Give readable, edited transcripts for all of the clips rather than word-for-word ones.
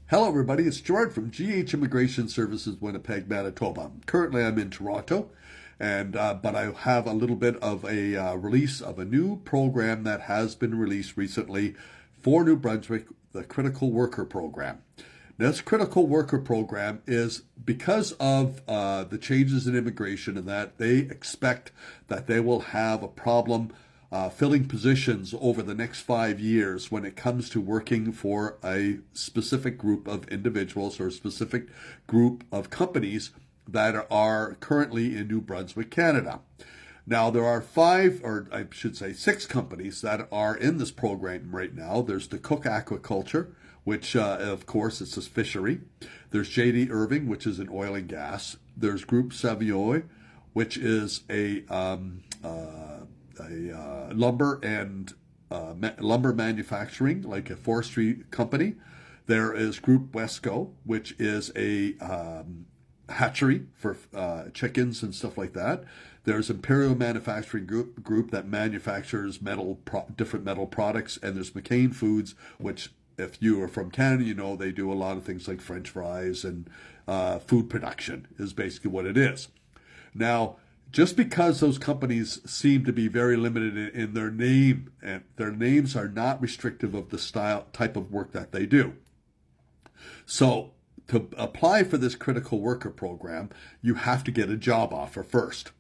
Hello, everybody. It's Gerard from GH Immigration Services, Winnipeg, Manitoba. Currently, I'm in Toronto, and but I have a little bit of a release of a new program that has been released recently for New Brunswick, the Critical Worker Program. This Critical Worker Program is because of the changes in immigration and that they expect that they will have a problem filling positions over the next 5 years when it comes to working for a specific group of individuals or a specific group of companies that are currently in New Brunswick, Canada. Now, there are five, or I should say 6 companies that are in this program right now. There's the Cook Aquaculture, which, of course, it's a fishery. There's J.D. Irving, which is an oil and gas. There's Groupe Savoie, which is a lumber and lumber manufacturing, like a forestry company. There is Groupe Wesco, which is a hatchery for chickens and stuff like that. There's Imperial Manufacturing Group that manufactures different metal products, and there's McCain Foods, which, if you are from Canada, you know they do a lot of things like French fries and food production is basically what it is. Now, just because those companies seem to be very limited in their name, and their names are not restrictive of the type of work that they do. So to apply for this critical worker program, you have to get a job offer first.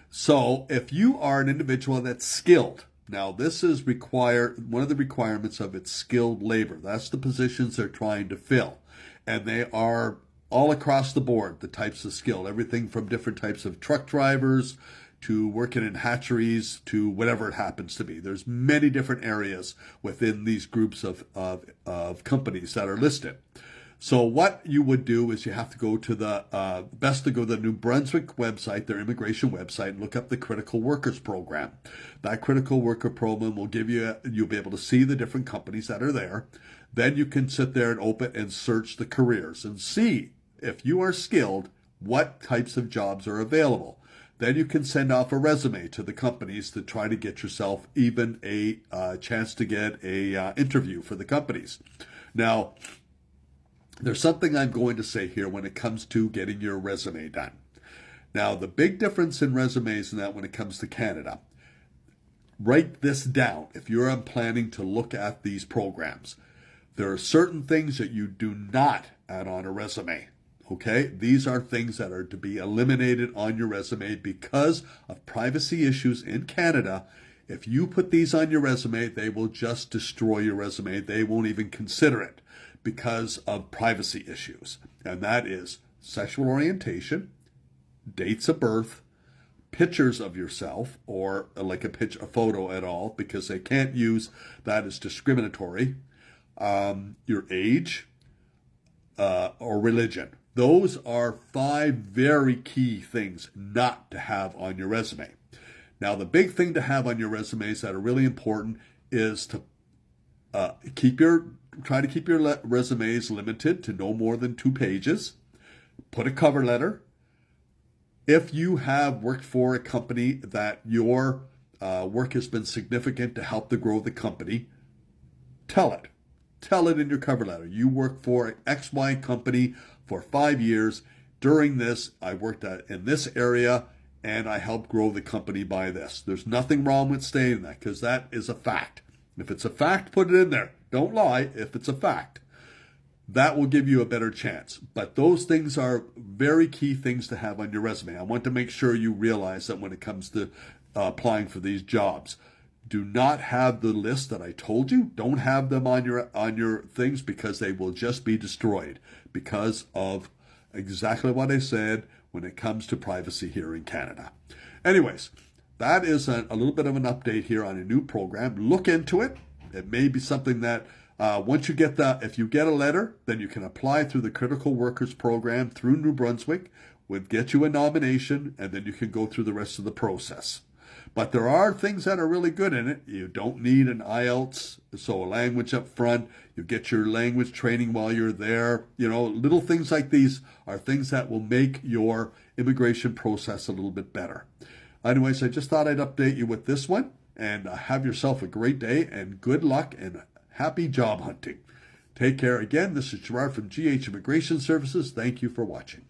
So if you are an individual that's skilled, now this is one of the requirements of it's skilled labor. That's the positions they're trying to fill. And they are all across the board, the types of skill, everything from different types of truck drivers to working in hatcheries to whatever it happens to be. There's many different areas within these groups of companies that are listed. So what you would do is you have to go to best to go to the New Brunswick website, their immigration website, and look up the Critical Workers Program. That Critical Worker Program will you'll be able to see the different companies that are there. Then you can sit there and open and search the careers and see if you are skilled, what types of jobs are available. Then you can send off a resume to the companies to try to get yourself even a chance to get a interview for the companies. Now, there's something I'm going to say here when it comes to getting your resume done. Now, the big difference in resumes and that when it comes to Canada, write this down if you're planning to look at these programs. There are certain things that you do not add on a resume. Okay, these are things that are to be eliminated on your resume because of privacy issues in Canada. If you put these on your resume, they will just destroy your resume. They won't even consider it because of privacy issues. And that is sexual orientation, dates of birth, pictures of yourself, or like a photo at all, because they can't use that as discriminatory, your age, or religion. Those are 5 very key things not to have on your resume. Now, the big thing to have on your resumes that are really important is to try to keep your resumes limited to no more than 2 pages. Put a cover letter. If you have worked for a company that your work has been significant to help to grow the company, tell it. Tell it in your cover letter. You work for XY company for 5 years. During this, I worked in this area and I helped grow the company by this. There's nothing wrong with saying that because that is a fact. If it's a fact, put it in there. Don't lie if it's a fact. That will give you a better chance. But those things are very key things to have on your resume. I want to make sure you realize that when it comes to applying for these jobs. Do not have the list that I told you. Don't have them on your things because they will just be destroyed because of exactly what I said when it comes to privacy here in Canada. Anyways, that is a little bit of an update here on a new program. Look into it. It may be something that once you get if you get a letter, then you can apply through the Critical Workers Program through New Brunswick, would get you a nomination, and then you can go through the rest of the process. But there are things that are really good in it. You don't need an IELTS, so a language up front. You get your language training while you're there. You know, little things like these are things that will make your immigration process a little bit better. Anyways, I just thought I'd update you with this one. And have yourself a great day and good luck and happy job hunting. Take care. Again, this is Gerard from GH Immigration Services. Thank you for watching.